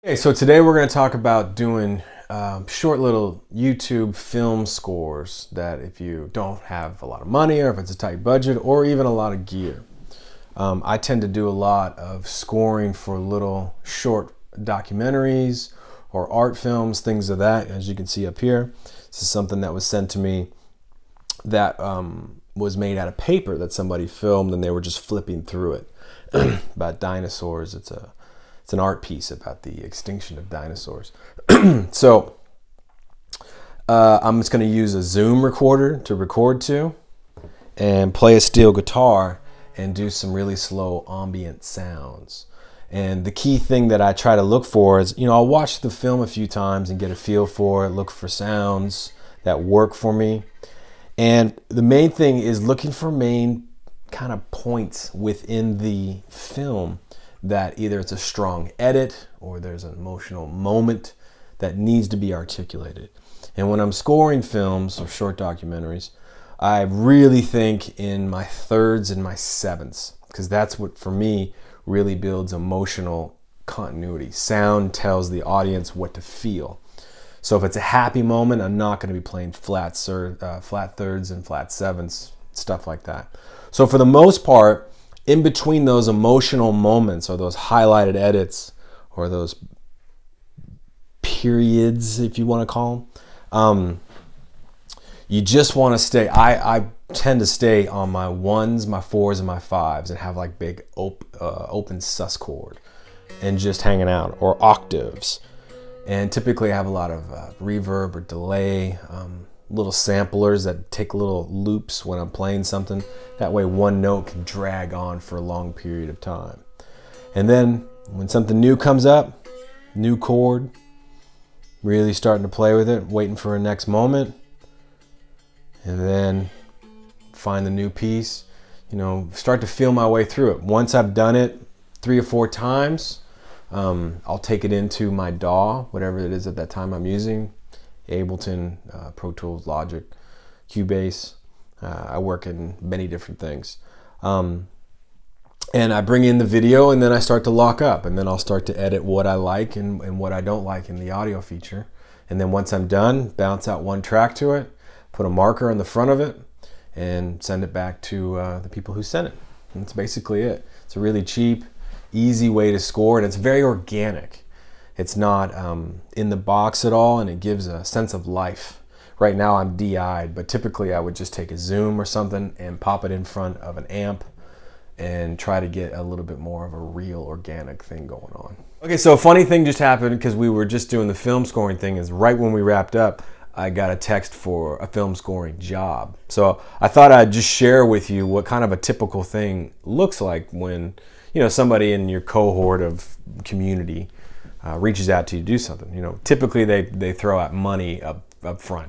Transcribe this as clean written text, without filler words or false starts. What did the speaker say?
Okay, so today we're going to talk about doing short little YouTube film scores that if you don't have a lot of money or if it's a tight budget or even a lot of gear. I tend to do a lot of scoring for little short documentaries or art films, things of that, as you can see up here. This is something that was sent to me that was made out of paper that somebody filmed and they were just flipping through it about dinosaurs. It's an art piece about the extinction of dinosaurs. So I'm just going to use a Zoom recorder to record to and play a steel guitar and do some really slow ambient sounds. And the key thing that I try to look for is, I'll watch the film a few times and get a feel for it, look for sounds that work for me. And the main thing is looking for main kind of points within the film that either it's a strong edit or there's an emotional moment that needs to be articulated. And when I'm scoring films or short documentaries, I really think in my thirds and my sevenths, because that's what for me really builds emotional continuity. Sound tells the audience what to feel. So if it's a happy moment, I'm not going to be playing flat thirds and flat sevenths, stuff like that. So for the most part, in between those emotional moments or those highlighted edits or those periods, if you want to call them, you just want to stay. I tend to stay on my ones, my fours, and my fives and have like big open sus chord and just hanging out, or octaves. And typically I have a lot of reverb or delay, little samplers that take little loops when I'm playing something. That way one note can drag on for a long period of time. And then when something new comes up, new chord, really starting to play with it, waiting for a next moment, and then find the new piece, start to feel my way through it. Once I've done it 3 or 4 times, I'll take it into my DAW, whatever it is at that time I'm using, Ableton, Pro Tools, Logic, Cubase. I work in many different things. And I bring in the video and then I start to lock up, and then I'll start to edit what I like and what I don't like in the audio feature. And then once I'm done, bounce out one track to it, put a marker on the front of it, and send it back to the people who sent it. And that's basically it. It's a really cheap, easy way to score, and it's very organic. It's not in the box at all, and it gives a sense of life. Right now I'm DI'd, but typically I would just take a Zoom or something and pop it in front of an amp and try to get a little bit more of a real organic thing going on. Okay, so a funny thing just happened because we were just doing the film scoring thing. Is right when we wrapped up, I got a text for a film scoring job. So I thought I'd just share with you what kind of a typical thing looks like when somebody in your cohort of community reaches out to you to do something. Typically they throw out money up front.